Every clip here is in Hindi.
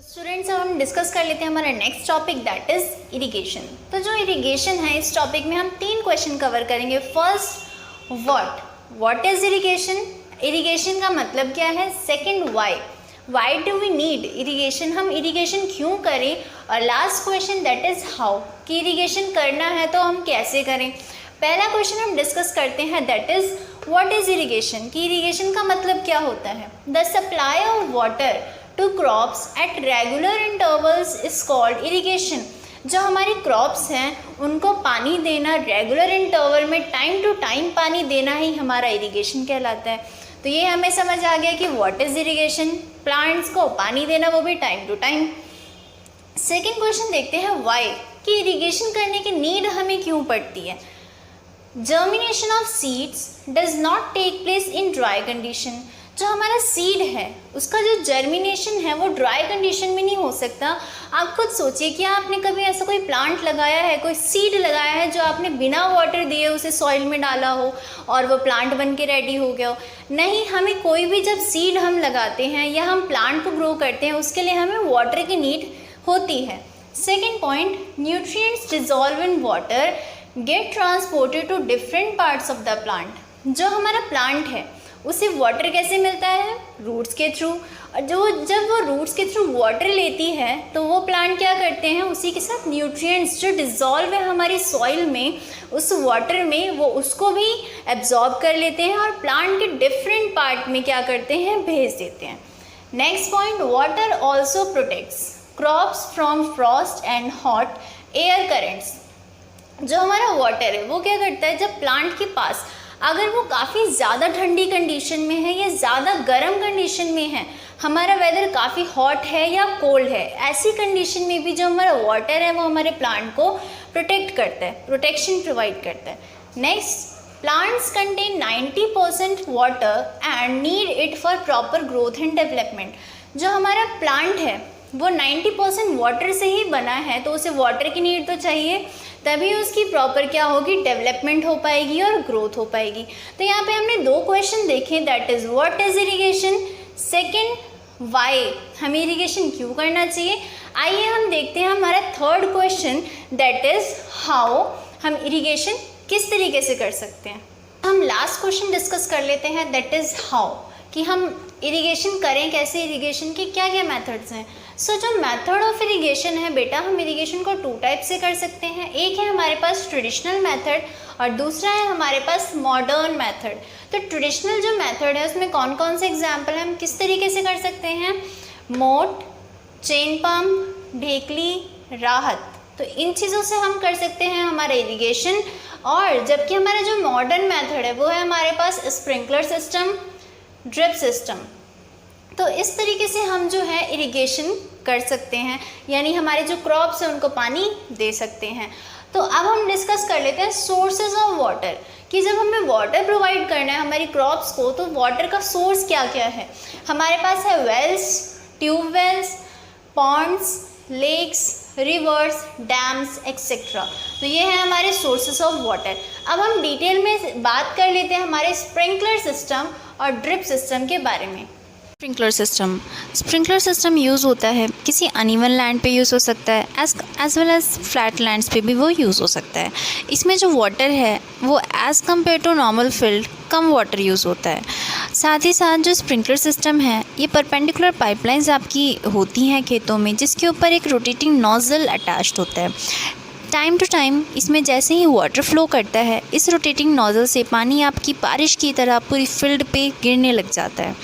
स्टूडेंट्स, अब हम डिस्कस कर लेते हैं हमारा next topic that is irrigation. तो जो इरिगेशन है इस टॉपिक में हम 3 क्वेश्चन कवर करेंगे। First, what is irrigation, irrigation का मतलब क्या है। Second, why do we need irrigation, हम इरिगेशन क्यों करें। और last question that is how, कि इरिगेशन करना है तो हम कैसे करें। पहला क्वेश्चन हम डिस्कस करते हैं that is what is irrigation, कि इरिगेशन का मतलब क्या होता है। The supply of water to crops at regular intervals is called irrigation. जो हमारी क्रॉप्स हैं उनको पानी देना रेगुलर इंटरवल में टाइम टू टाइम पानी देना ही हमारा इरिगेशन कहलाता है। तो ये हमें समझ आ गया कि व्हाट इज इरिगेशन, प्लांट्स को पानी देना वो भी time to time. Second question देखते हैं व्हाई, कि इरिगेशन करने की नीड हमें क्यों पड़ती है। Germination of seeds does not take place in dry condition. जो हमारा सीड है उसका जो जर्मिनेशन है वो ड्राई कंडीशन में नहीं हो सकता। आप खुद सोचिए कि आपने कभी ऐसा कोई प्लांट लगाया है, कोई सीड लगाया है जो आपने बिना वाटर दिए उसे सॉइल में डाला हो और वो प्लांट बन के रेडी हो गया हो। नहीं, हमें कोई भी जब सीड हम लगाते हैं या हम प्लांट को ग्रो करते हैं उसके लिए हमें वाटर की नीड होती है। Second point, nutrients dissolve in water get transported to different parts of the plant. जो हमारा प्लांट है उसे वाटर कैसे मिलता है, रूट्स के थ्रू। और जब वो रूट्स के थ्रू वाटर लेती है तो वो प्लांट क्या करते हैं, उसी के साथ न्यूट्रिएंट्स जो डिज़ोल्व है हमारी सॉइल में उस वाटर में वो उसको भी एब्जॉर्ब कर लेते हैं और प्लांट के डिफरेंट पार्ट में क्या करते हैं, भेज देते हैं। Next point, water also protects crops from Frost and hot air currents. जो हमारा वाटर है वो क्या करता है, जब प्लांट के पास अगर वो काफ़ी ज़्यादा ठंडी कंडीशन में है या ज़्यादा गर्म कंडीशन में है, हमारा वेदर काफ़ी हॉट है या कोल्ड है, ऐसी कंडीशन में भी जो हमारा वाटर है वो हमारे प्लांट को प्रोटेक्ट करता है, प्रोटेक्शन प्रोवाइड करता है। Next, plants contain 90% water and need it for proper growth and development. जो हमारा प्लांट है वो 90% वाटर से ही बना है तो उसे वाटर की नीड तो चाहिए, तभी उसकी प्रॉपर क्या होगी, डेवलपमेंट हो पाएगी और ग्रोथ हो पाएगी। तो यहाँ पे हमने 2 क्वेश्चन देखे that is what is irrigation, second why, हमें इरिगेशन क्यों करना चाहिए। आइए हम देखते हैं हमारा third question that is how, हम इरिगेशन किस तरीके से कर सकते हैं। हम लास्ट क्वेश्चन डिस्कस कर लेते हैं दैट इज़ हाउ, कि हम इरिगेशन करें कैसे, इरिगेशन के क्या क्या मेथड्स हैं। सो जो मेथड ऑफ इरिगेशन है बेटा, हम इरिगेशन को 2 टाइप से कर सकते हैं। एक है हमारे पास ट्रेडिशनल मेथड और दूसरा है हमारे पास मॉडर्न मेथड। तो ट्रेडिशनल जो मेथड है उसमें कौन कौन से एग्जाम्पल हैं, हम किस तरीके से कर सकते हैं, मोट, चेन पम्प, ढेकली, राहत। तो इन चीज़ों से हम कर सकते हैं हमारा इरिगेशन। और जबकि हमारा जो मॉडर्न मेथड है वो है हमारे पास स्प्रिंकलर सिस्टम, ड्रिप सिस्टम। तो इस तरीके से हम जो है इरिगेशन कर सकते हैं, यानी हमारे जो क्रॉप्स हैं उनको पानी दे सकते हैं। तो अब हम डिस्कस कर लेते हैं सोर्सेज ऑफ वाटर, कि जब हमें वाटर प्रोवाइड करना है हमारी क्रॉप्स को तो वाटर का सोर्स क्या क्या है। हमारे पास है wells, tubewells, ponds, lakes, rivers, dams etcetera. तो ये है हमारे सोर्सेज ऑफ वाटर। अब हम डिटेल में बात कर लेते हैं हमारे स्प्रिंकलर सिस्टम और ड्रिप सिस्टम के बारे में। स्प्रिंकलर सिस्टम यूज़ होता है किसी अनइवन लैंड पे यूज़ हो सकता है, as well as flat lands पे भी वो यूज़ हो सकता है। इसमें जो वाटर है वो as compare to normal field कम वाटर यूज़ होता है। साथ ही साथ जो स्प्रिंकलर सिस्टम है ये परपेंडिकुलर पाइपलाइंस आपकी होती हैं खेतों में, जिसके ऊपर एक रोटेटिंग नोजल अटैच्ड होता है। टाइम टू टाइम इसमें जैसे ही वाटर फ्लो करता है इस रोटेटिंग नोजल से पानी आपकी बारिश की तरह पूरी फील्ड पे गिरने लग जाता है।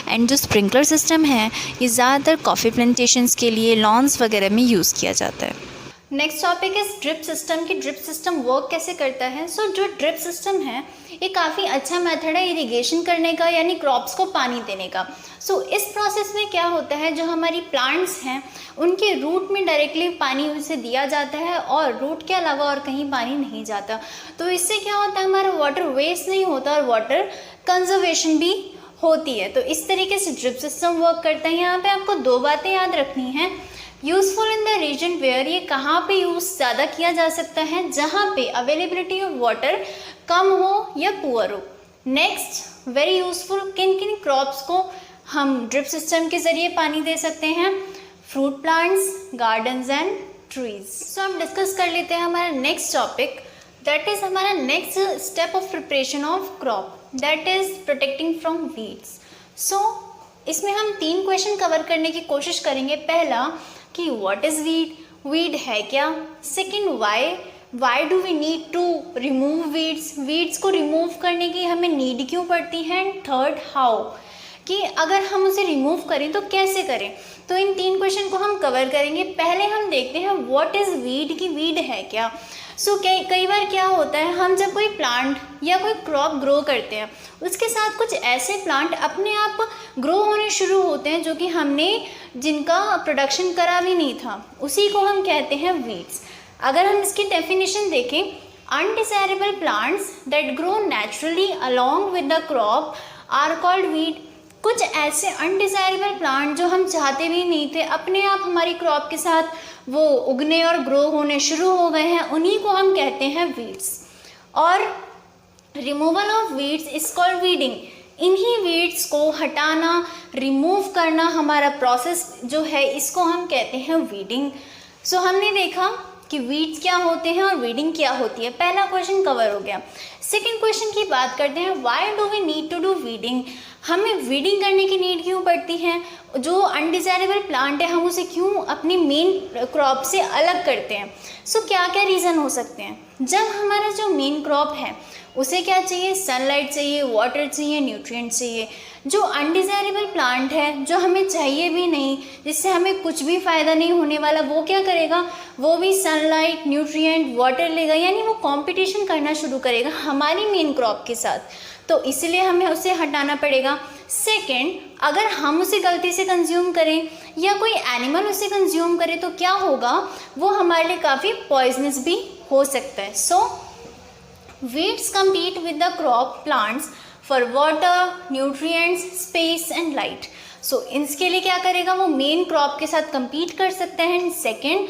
एंड जो स्प्रिंकलर सिस्टम है ये ज़्यादातर कॉफ़ी प्लांटेशंस के लिए लॉन्स वगैरह में यूज़ किया जाता है। Next topic is drip system, की ड्रिप सिस्टम वर्क कैसे करता है। सो जो ड्रिप सिस्टम है ये काफ़ी अच्छा मेथड है इरिगेशन करने का, यानी क्रॉप्स को पानी देने का। सो इस प्रोसेस में क्या होता है, जो हमारी प्लांट्स हैं उनके रूट में डायरेक्टली पानी उसे दिया जाता है और रूट के अलावा और कहीं पानी नहीं जाता। तो इससे क्या होता है, हमारा वाटर वेस्ट नहीं होता और वाटर कंजर्वेशन भी होती है। तो इस तरीके से ड्रिप सिस्टम वर्क करता है। यहाँ पे आपको 2 बातें याद रखनी है। Useful in the region where, ये कहाँ पे यूज़ ज़्यादा किया जा सकता है, जहाँ पे अवेलेबिलिटी ऑफ वाटर कम हो या पुअर हो। नेक्स्ट, वेरी यूज़फुल, किन किन क्रॉप्स को हम ड्रिप सिस्टम के ज़रिए पानी दे सकते हैं। Fruit plants, gardens and trees. So हम डिस्कस कर लेते हैं हमारा नेक्स्ट टॉपिक, दैट इज़ हमारा next step of preparation of crop, that is protecting from weeds. So इसमें हम 3 क्वेश्चन कवर करने की कोशिश करेंगे। पहला कि व्हाट इज़ वीड, वीड है क्या। Second, why do we need to remove weeds, weeds को रिमूव करने की हमें नीड क्यों पड़ती है। एंड थर्ड, हाउ, कि अगर हम उसे रिमूव करें तो कैसे करें। तो इन 3 क्वेश्चन को हम कवर करेंगे। पहले हम देखते हैं व्हाट इज़ वीड, की वीड है क्या। सो कई बार क्या होता है, हम जब कोई प्लांट या कोई क्रॉप ग्रो करते हैं उसके साथ कुछ ऐसे प्लांट अपने आप ग्रो होने शुरू होते हैं जो कि हमने जिनका प्रोडक्शन करा भी नहीं था, उसी को हम कहते हैं वीड्स। अगर हम इसकी डेफिनेशन देखें, undesirable plants that grow naturally along with the crop are called weed. कुछ ऐसे अनडिजायरेबल प्लांट जो हम चाहते भी नहीं थे, अपने आप हमारी क्रॉप के साथ वो उगने और ग्रो होने शुरू हो गए हैं, उन्हीं को हम कहते हैं वीड्स। और removal of weeds is called weeding. इन्हीं वीड्स को हटाना, रिमूव करना हमारा प्रोसेस जो है, इसको हम कहते हैं वीडिंग। सो हमने देखा कि वीड्स क्या होते हैं और वीडिंग क्या होती है। पहला क्वेश्चन कवर हो गया। सेकंड क्वेश्चन की बात करते हैं, why do we need to do weeding, हमें वीडिंग करने की नीड क्यों पड़ती है। जो अनडिजायरेबल प्लांट है हम उसे क्यों अपनी मेन क्रॉप से अलग करते हैं। सो क्या क्या रीज़न हो सकते हैं। जब हमारा जो मेन क्रॉप है उसे क्या चाहिए, सनलाइट चाहिए, वाटर चाहिए, न्यूट्रिएंट चाहिए। जो अनडिजायरेबल प्लांट है, जो हमें चाहिए भी नहीं, जिससे हमें कुछ भी फ़ायदा नहीं होने वाला, वो क्या करेगा, वो भी सनलाइट, न्यूट्रिएंट, वाटर लेगा, यानी वो कंपटीशन करना शुरू करेगा हमारी मेन क्रॉप के साथ, तो इसलिए हमें उसे हटाना पड़ेगा। सेकंड, अगर हम उसे गलती से कंज्यूम करें या कोई एनिमल उसे कंज्यूम करे तो क्या होगा, वो हमारे लिए काफ़ी पॉइजनस भी हो सकता है। सो weeds compete with the crop plants for water, nutrients, space and light. So इसके लिए क्या करेगा, वो मेन क्रॉप के साथ compete कर सकते हैं। Second,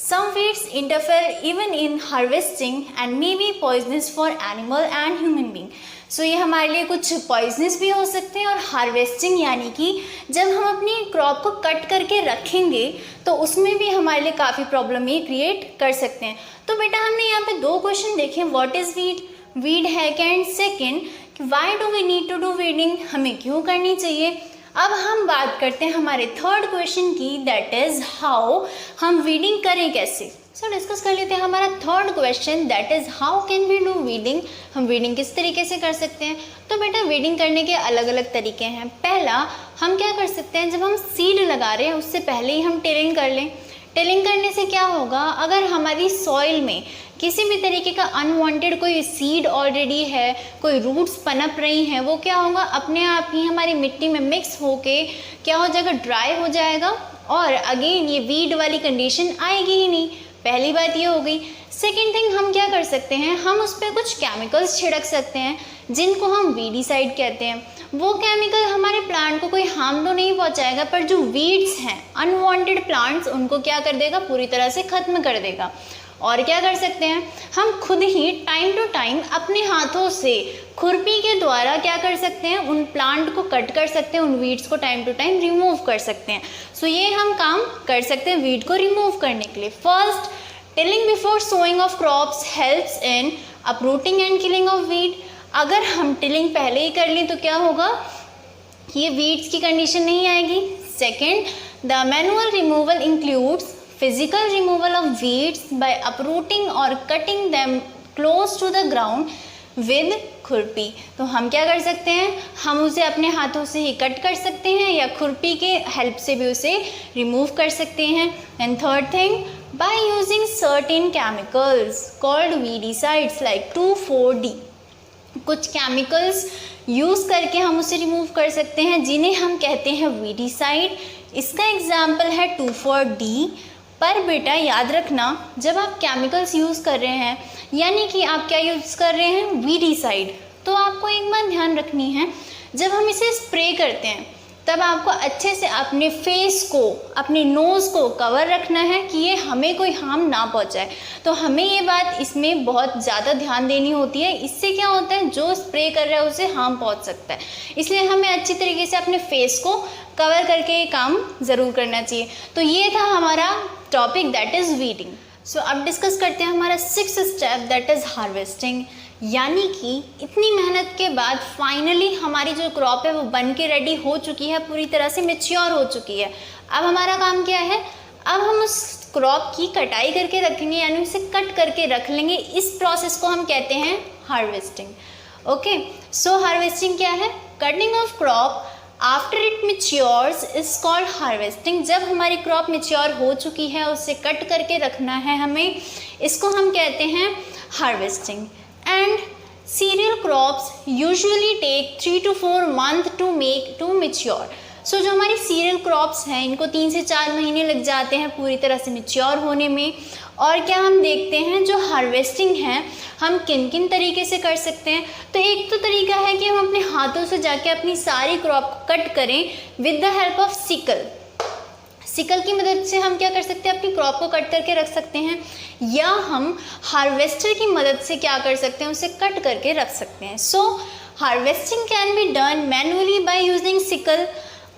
some weeds interfere even in harvesting and may be poisonous for animal and human being. सो ये हमारे लिए कुछ पॉइजनस भी हो सकते हैं। और हार्वेस्टिंग यानी कि जब हम अपनी क्रॉप को कट करके रखेंगे तो उसमें भी हमारे लिए काफ़ी प्रॉब्लम ये क्रिएट कर सकते हैं। तो बेटा हमने यहाँ पे 2 क्वेश्चन देखे, व्हाट इज़ वीड, वीड है क्या, and second why do we need to do weeding, हमें क्यों करनी चाहिए। अब हम बात करते हैं हमारे थर्ड क्वेश्चन की, दैट इज़ हाउ, हम वीडिंग करें कैसे। सो डिस्कस कर लेते हैं हमारा third question, that is how can we do weeding, हम वीडिंग किस तरीके से कर सकते हैं। तो बेटा वीडिंग करने के अलग अलग तरीके हैं। पहला, हम क्या कर सकते हैं, जब हम सीड लगा रहे हैं उससे पहले ही हम टिलिंग कर लें। टिलिंग करने से क्या होगा, अगर हमारी सॉइल में किसी भी तरीके का अनवांटेड कोई सीड ऑलरेडी है, कोई रूट्स पनप रही हैं, वो क्या होगा, अपने आप ही हमारी मिट्टी में मिक्स होके क्या हो जाएगा, ड्राई हो जाएगा और अगेन ये वीड वाली कंडीशन आएगी ही नहीं। पहली बात ये हो गई। सेकेंड थिंग, हम क्या कर सकते हैं, हम उस पर कुछ केमिकल्स छिड़क सकते हैं जिनको हम वीडीसाइड कहते हैं। वो केमिकल हमारे प्लांट को कोई हार्म तो नहीं पहुंचाएगा, पर जो वीड्स हैं, अनवांटेड प्लांट्स, उनको क्या कर देगा, पूरी तरह से ख़त्म कर देगा। और क्या कर सकते हैं, हम खुद ही टाइम टू टाइम अपने हाथों से खुरपी के द्वारा क्या कर सकते हैं, उन प्लांट को कट कर सकते हैं, उन वीड्स को टाइम टू टाइम रिमूव कर सकते हैं। सो ये हम काम कर सकते हैं वीड को रिमूव करने के लिए। First, tilling before sowing of crops helps in uprooting and killing of weed. अगर हम टिलिंग पहले ही कर लें तो क्या होगा, ये वीड्स की कंडीशन नहीं आएगी। Second, the manual removal includes physical removal of weeds by uprooting or cutting them close to the ground with खुरपी। तो हम क्या कर सकते हैं, हम उसे अपने हाथों से ही कट कर सकते हैं या खुरपी के हेल्प से भी उसे रिमूव कर सकते हैं। And third thing, by using certain chemicals called weedicides like 2,4-D, कुछ केमिकल्स यूज़ करके हम उसे रिमूव कर सकते हैं जिन्हें हम कहते हैं वीडीसाइड। इसका एग्जाम्पल है 2,4-D। पर बेटा याद रखना, जब आप केमिकल्स यूज़ कर रहे हैं, यानी कि आप क्या यूज़ कर रहे हैं, वीडीसाइड, तो आपको एक बात ध्यान रखनी है, जब हम इसे स्प्रे करते हैं तब आपको अच्छे से अपने फेस को, अपने नोज़ को कवर रखना है कि ये हमें कोई हार्म ना पहुंचाए। तो हमें ये बात इसमें बहुत ज़्यादा ध्यान देनी होती है। इससे क्या होता है, जो स्प्रे कर रहा है उसे हार्म पहुंच सकता है, इसलिए हमें अच्छी तरीके से अपने फेस को कवर करके ये काम ज़रूर करना चाहिए। तो ये था हमारा टॉपिक दैट इज़ वीडिंग। सो अब डिस्कस करते हैं हमारा 6th step that is harvesting. यानी कि इतनी मेहनत के बाद फाइनली हमारी जो क्रॉप है वो बन के रेडी हो चुकी है, पूरी तरह से मैच्योर हो चुकी है। अब हमारा काम क्या है, अब हम उस क्रॉप की कटाई करके रखेंगे, यानी उसे कट करके रख लेंगे। इस प्रोसेस को हम कहते हैं हार्वेस्टिंग। ओके, सो हार्वेस्टिंग क्या है, cutting of crop after it matures is called harvesting. जब हमारी क्रॉप मैच्योर हो चुकी है, उसे कट करके रखना है हमें, इसको हम कहते हैं harvesting. And cereal crops usually take 3 to 4 months to mature. So जो हमारी सीरियल क्रॉप्स हैं, इनको 3 से 4 महीने लग जाते हैं पूरी तरह से मैच्योर होने में। और क्या हम देखते हैं, जो हार्वेस्टिंग है हम किन किन तरीके से कर सकते हैं। तो एक तो तरीका है कि हम अपने हाथों से जाके अपनी सारी क्रॉप को कट करें with the help of sickle. Sickle की मदद से हम क्या कर सकते हैं, अपनी क्रॉप को कट करके रख सकते हैं, या हम हार्वेस्टर की मदद से क्या कर सकते हैं, उसे कट करके रख सकते हैं। So harvesting can be done manually by using sickle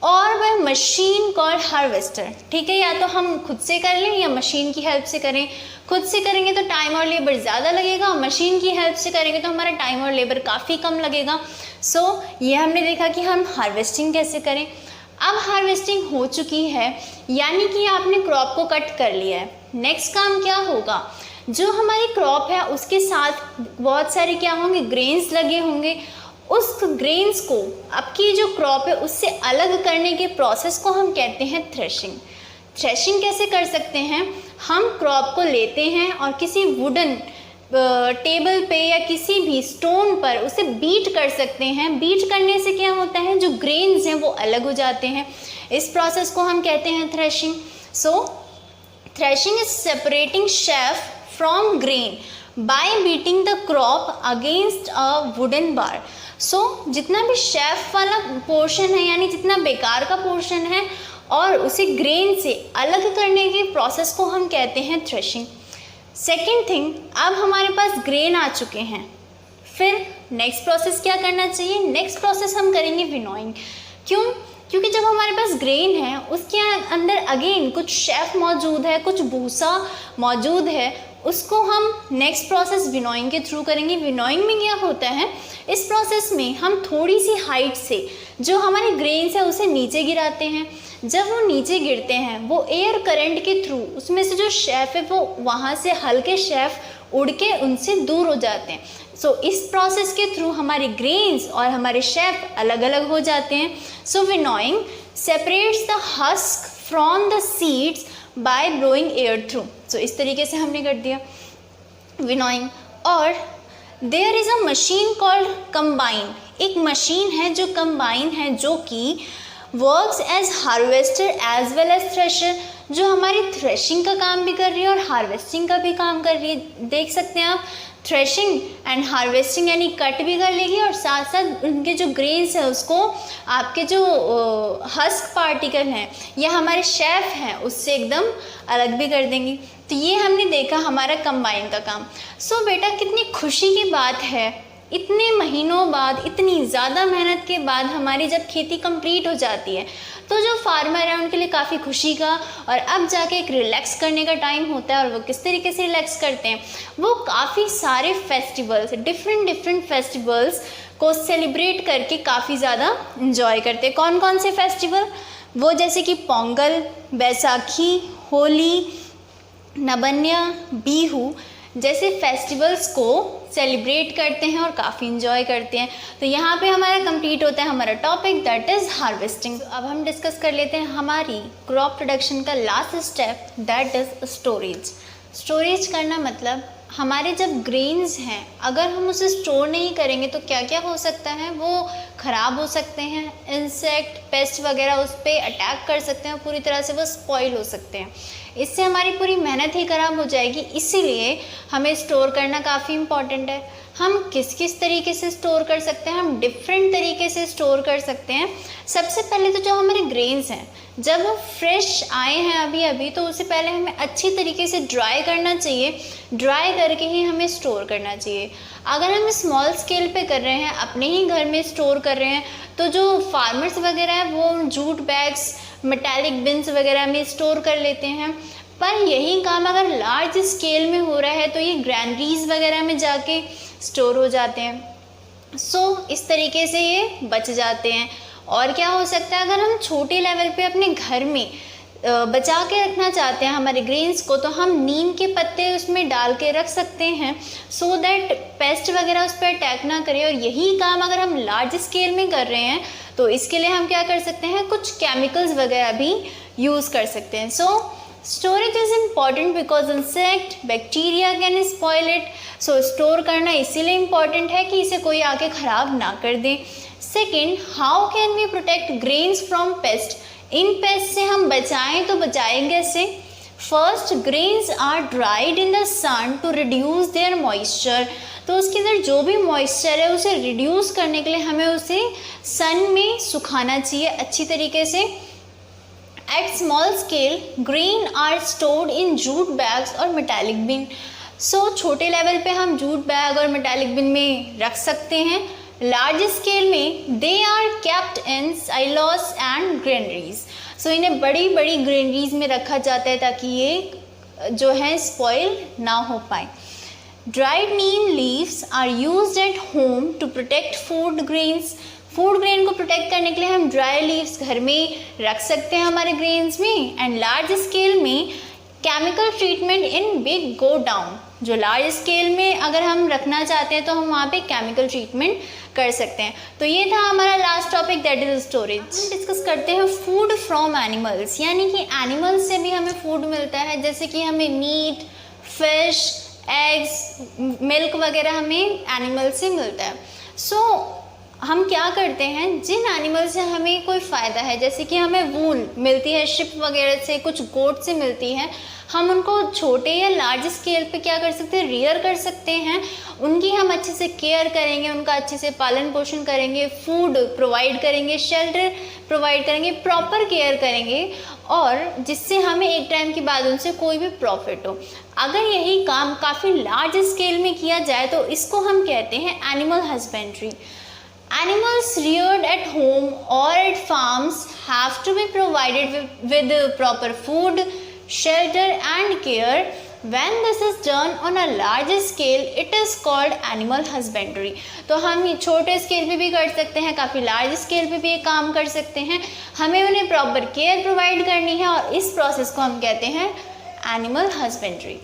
और बाय मशीन कॉल्ड हार्वेस्टर। ठीक है, या तो हम खुद से कर लें या मशीन की हेल्प से करें। खुद से करेंगे तो टाइम और लेबर ज़्यादा लगेगा, और मशीन की हेल्प से करेंगे तो हमारा टाइम और लेबर काफ़ी कम लगेगा। सो ये हमने देखा कि हम हार्वेस्टिंग कैसे करें। अब हार्वेस्टिंग हो चुकी है, यानी कि आपने क्रॉप को कट कर लिया है। नेक्स्ट काम क्या होगा, जो हमारी क्रॉप है उसके साथ बहुत सारे क्या होंगे, ग्रेन्स लगे होंगे। उस ग्रेन्स को, आपकी जो क्रॉप है उससे अलग करने के प्रोसेस को हम कहते हैं थ्रेशिंग। थ्रेशिंग कैसे कर सकते हैं, हम क्रॉप को लेते हैं और किसी वुडन टेबल पे या किसी भी स्टोन पर उसे बीट कर सकते हैं। बीट करने से क्या होता है, जो ग्रेन्स हैं वो अलग हो जाते हैं। इस प्रोसेस को हम कहते हैं threshing. So threshing is separating chaff from grain by beating the crop against a wooden bar. So जितना भी शेफ वाला पोर्शन है, यानी जितना बेकार का पोर्शन है, और उसे ग्रेन से अलग करने के प्रोसेस को हम कहते हैं थ्रेशिंग। सेकेंड थिंग, अब हमारे पास ग्रेन आ चुके हैं, फिर नेक्स्ट प्रोसेस क्या करना चाहिए, नेक्स्ट प्रोसेस हम करेंगे विनोइंग। क्यों, क्योंकि जब हमारे पास ग्रेन है उसके अंदर अगेन कुछ शेफ मौजूद है, कुछ भूसा मौजूद है, उसको हम नेक्स्ट प्रोसेस विनोइंग के थ्रू करेंगे। विनोइंग में क्या होता है, इस प्रोसेस में हम थोड़ी सी हाइट से जो हमारे ग्रेन्स है उसे नीचे गिराते हैं। जब वो नीचे गिरते हैं, वो एयर करंट के थ्रू उसमें से जो शेफ है वो वहाँ से हल्के शेफ उड़ के उनसे दूर हो जाते हैं। सो इस प्रोसेस के थ्रू हमारे ग्रेन्स और हमारे शेफ अलग अलग हो जाते हैं। So winnowing separates the husk from the seeds by blowing air through. So इस तरीके से हमने कर दिया विनोइंग। और there is a machine called combine. एक मशीन है जो कंबाइन है, जो कि works as harvester as well as thresher, जो हमारी थ्रेशिंग का काम भी कर रही है और हार्वेस्टिंग का भी काम कर रही है। देख सकते हैं आप, थ्रेशिंग एंड हार्वेस्टिंग यानी कट भी कर लेगी और साथ साथ उनके जो ग्रेन्स है उसको आपके जो हस्क पार्टिकल हैं या हमारे शेफ हैं उससे एकदम अलग भी कर देंगी। तो ये हमने देखा हमारा कंबाइन का काम। सो बेटा, कितनी खुशी की बात है, इतने महीनों बाद, इतनी ज़्यादा मेहनत के बाद हमारी जब खेती कंप्लीट हो जाती है, तो जो फार्मर है उनके लिए काफ़ी खुशी का और अब जाके एक रिलैक्स करने का टाइम होता है। और वो किस तरीके से रिलैक्स करते हैं, वो काफ़ी सारे फेस्टिवल्स, डिफरेंट फेस्टिवल्स को सेलिब्रेट करके काफ़ी ज़्यादा इंजॉय करते हैं। कौन कौन से फेस्टिवल, वो जैसे कि पोंगल, बैसाखी, होली, नबन्या, बिहू जैसे फेस्टिवल्स को सेलिब्रेट करते हैं और काफ़ी इंजॉय करते हैं। तो यहाँ पे हमारा कंप्लीट होता है हमारा टॉपिक दैट इज़ हार्वेस्टिंग। अब हम डिस्कस कर लेते हैं हमारी क्रॉप प्रोडक्शन का last step that is storage. Storage करना मतलब हमारे जब ग्रेन्स हैं, अगर हम उसे स्टोर नहीं करेंगे तो क्या क्या हो सकता है, वो ख़राब हो सकते हैं, इंसेक्ट, पेस्ट वगैरह उस पर अटैक कर सकते हैं, पूरी तरह से वो स्पॉइल हो सकते हैं। इससे हमारी पूरी मेहनत ही ख़राब हो जाएगी। इसीलिए हमें स्टोर करना काफ़ी इम्पॉर्टेंट है। हम किस किस तरीके से स्टोर कर सकते हैं, हम डिफरेंट तरीके से स्टोर कर सकते हैं। सबसे पहले तो जो हमारे ग्रेन्स हैं, जब वो फ्रेश आए हैं अभी अभी, तो उससे पहले हमें अच्छी तरीके से ड्राई करना चाहिए। ड्राई करके ही हमें स्टोर करना चाहिए। अगर हम स्मॉल स्केल पे कर रहे हैं, अपने ही घर में स्टोर कर रहे हैं, तो जो फार्मर्स वगैरह हैं वो जूट बैग्स, मेटालिक बिन्स वगैरह में स्टोर कर लेते हैं। पर यही काम अगर लार्ज स्केल में हो रहा है तो ये ग्रैंडरीज वगैरह में जाके स्टोर हो जाते हैं। सो इस तरीके से ये बच जाते हैं। और क्या हो सकता है, अगर हम छोटे लेवल पे अपने घर में बचा के रखना चाहते हैं हमारे ग्रेन्स को, तो हम नीम के पत्ते उसमें डाल के रख सकते हैं, सो दैट पेस्ट वगैरह उस पर अटैक ना करे। और यही काम अगर हम लार्ज स्केल में कर रहे हैं तो इसके लिए हम क्या कर सकते हैं, कुछ केमिकल्स वगैरह भी यूज़ कर सकते हैं। So storage is important because insect bacteria can spoil it. So store करना इसीलिए इम्पॉर्टेंट है कि इसे कोई आके ख़राब ना कर दे। Second, how can we protect grains from pest. इन पेस्ट से हम बचाएं तो बचाएंगे कैसे। First, grains are dried in the sun to reduce their moisture. तो उसके अंदर जो भी मॉइस्चर है उसे रिड्यूस करने के लिए हमें उसे सन में सुखाना चाहिए अच्छी तरीके से। At small scale, grain are stored in jute bags और मेटालिक बिन। सो छोटे लेवल पे हम जूट बैग और मेटालिक बिन में रख सकते हैं। लार्ज स्केल में they are kept in silos and granaries. So इन्हें बड़ी बड़ी ग्रेनरीज में रखा जाता है ताकि ये जो है स्पॉइल ना हो पाए। Dried neem leaves are used at home to protect food grains. Food grain को प्रोटेक्ट करने के लिए हम ड्राई लीव्स घर में रख सकते हैं हमारे ग्रेन्स में। एंड लार्ज स्केल में chemical treatment in big go down. जो लार्ज स्केल में अगर हम रखना चाहते हैं तो हम वहाँ पे केमिकल ट्रीटमेंट कर सकते हैं। तो ये था हमारा last topic, that is storage. हम डिस्कस करते हैं फूड फ्रॉम एनिमल्स, यानी कि एनिमल्स से भी हमें फूड मिलता है, जैसे कि हमें मीट, फिश, एग्स, मिल्क वगैरह हमें एनिमल से मिलता है। सो हम क्या करते हैं, जिन एनिमल से हमें कोई फ़ायदा है, जैसे कि हमें वूल मिलती है शिप वगैरह से, कुछ गोट से मिलती है, हम उनको छोटे या लार्ज स्केल पे क्या कर सकते हैं, रियर कर सकते हैं। उनकी हम अच्छे से केयर करेंगे, उनका अच्छे से पालन पोषण करेंगे, फूड प्रोवाइड करेंगे, शेल्टर प्रोवाइड करेंगे, प्रॉपर केयर करेंगे, और जिससे हमें एक टाइम के बाद उनसे कोई भी प्रॉफिट हो। अगर यही काम काफ़ी लार्ज स्केल में किया जाए तो इसको हम कहते हैं animal husbandry. Animals reared at home or at farms have to be provided with proper food, shelter and care. When this is done on a large scale, it is called animal husbandry. तो हम ये छोटे स्केल पे भी कर सकते हैं, काफ़ी लार्ज स्केल पे भी ये काम कर सकते हैं। हमें उन्हें प्रॉपर केयर प्रोवाइड करनी है और इस प्रोसेस को हम कहते हैं एनिमल हस्बेंड्री।